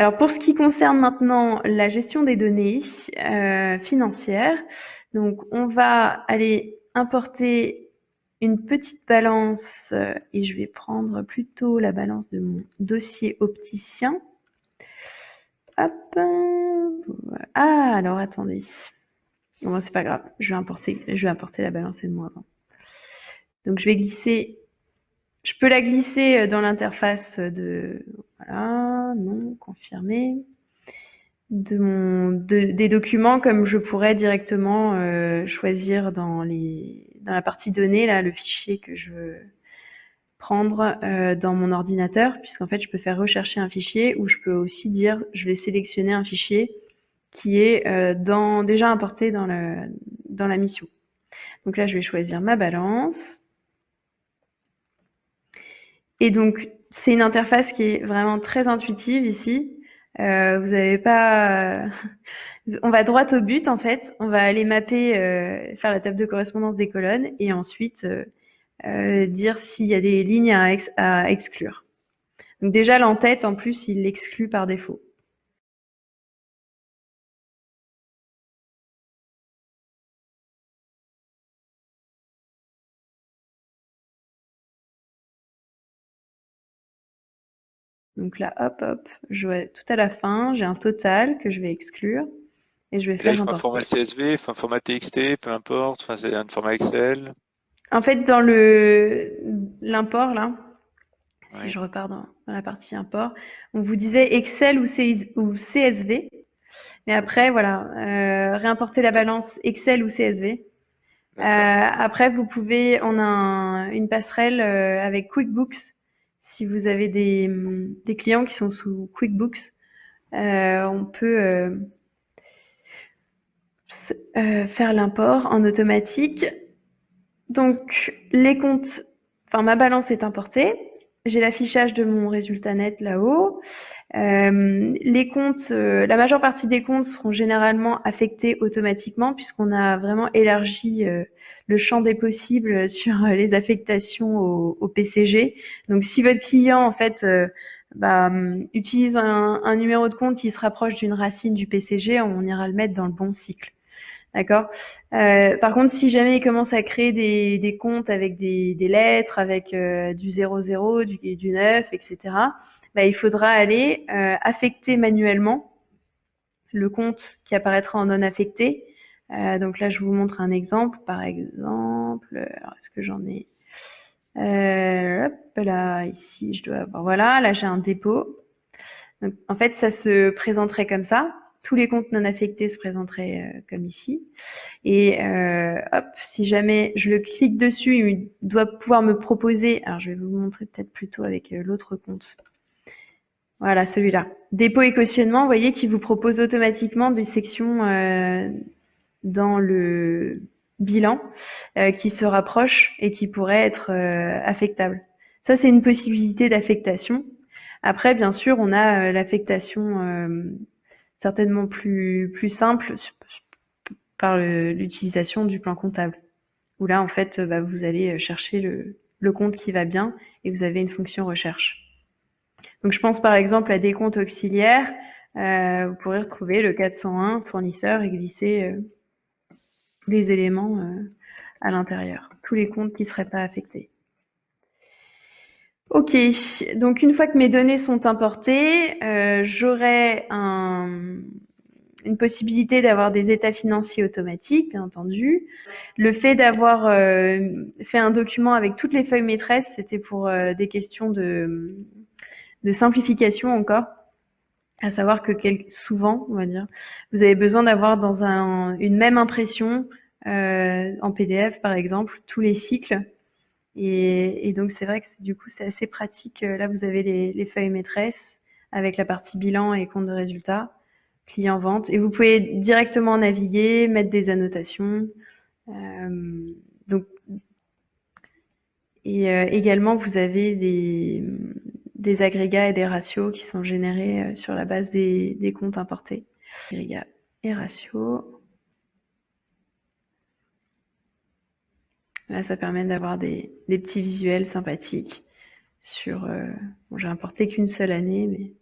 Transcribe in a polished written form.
Alors pour ce qui concerne maintenant la gestion des données financières, donc on va aller importer une petite balance et je vais prendre plutôt la balance de mon dossier opticien. Hop. Ah, alors attendez. Bon, c'est pas grave, je vais importer la balance et de moi avant. Donc je vais glisser, je peux la glisser dans l'interface de, voilà, non, confirmer, des documents comme je pourrais directement choisir dans la partie données, là, le fichier que je veux prendre dans mon ordinateur, puisqu'en fait je peux faire rechercher un fichier ou je peux aussi dire je vais sélectionner un fichier qui est déjà importé dans la mission. Donc là je vais choisir ma balance. Et donc, c'est une interface qui est vraiment très intuitive ici. Vous n'avez pas... On va droit au but, en fait. On va aller mapper, faire la table de correspondance des colonnes et ensuite dire s'il y a des lignes à exclure. Donc déjà, l'entête, en plus, il l'exclut par défaut. Donc là, hop, hop, je vois tout à la fin, j'ai un total que je vais exclure et je vais Et là, il faire faut un format importer. CSV, il faut un format TXT, peu importe, enfin, c'est un format Excel. En fait, dans l'import, là, si Oui. je repars dans la partie import, on vous disait Excel ou CSV. Mais après, D'accord. voilà, réimporter la balance Excel ou CSV. D'accord. Après, on a une passerelle avec QuickBooks. Si vous avez des clients qui sont sous QuickBooks, on peut faire l'import en automatique. Donc, ma balance est importée. J'ai l'affichage de mon résultat net là-haut. Les comptes, la majeure partie des comptes seront généralement affectés automatiquement puisqu'on a vraiment élargi le champ des possibles sur les affectations au PCG. Donc, si votre client en fait utilise un numéro de compte qui se rapproche d'une racine du PCG, on ira le mettre dans le bon cycle. D'accord. Par contre, si jamais il commence à créer des comptes avec des lettres, avec du 00, du 9, etc., bah, il faudra aller affecter manuellement le compte qui apparaîtra en non affecté. Donc là, je vous montre un exemple. Par exemple, alors est-ce que j'en ai hop là, ici, je dois avoir. Voilà, là j'ai un dépôt. Donc, en fait, ça se présenterait comme ça. Tous les comptes non affectés se présenteraient comme ici. Et hop, si jamais je le clique dessus, il doit pouvoir me proposer. Alors, je vais vous montrer peut-être plutôt avec l'autre compte. Voilà, celui-là. Dépôt et cautionnement, vous voyez, qui vous propose automatiquement des sections dans le bilan qui se rapprochent et qui pourraient être affectables. Ça, c'est une possibilité d'affectation. Après, bien sûr, on a l'affectation certainement plus simple par l'utilisation du plan comptable. Où là, en fait, vous allez chercher le compte qui va bien et vous avez une fonction recherche. Donc, je pense par exemple à des comptes auxiliaires. Vous pourrez retrouver le 401 fournisseur et glisser tous les éléments à l'intérieur, tous les comptes qui ne seraient pas affectés. Ok, donc une fois que mes données sont importées, j'aurai une possibilité d'avoir des états financiers automatiques, bien entendu. Le fait d'avoir fait un document avec toutes les feuilles maîtresses, c'était pour des questions de simplification encore. À savoir que souvent, on va dire, vous avez besoin d'avoir dans une même impression, en PDF par exemple, tous les cycles. Et donc c'est vrai que du coup c'est assez pratique. Là vous avez les feuilles maîtresses avec la partie bilan et compte de résultat, client vente. Et vous pouvez directement naviguer, mettre des annotations. Euh, donc également vous avez des agrégats et des ratios qui sont générés sur la base des comptes importés. Agrégats et ratios. Là, ça permet d'avoir des petits visuels sympathiques sur. Bon, j'ai importé qu'une seule année, mais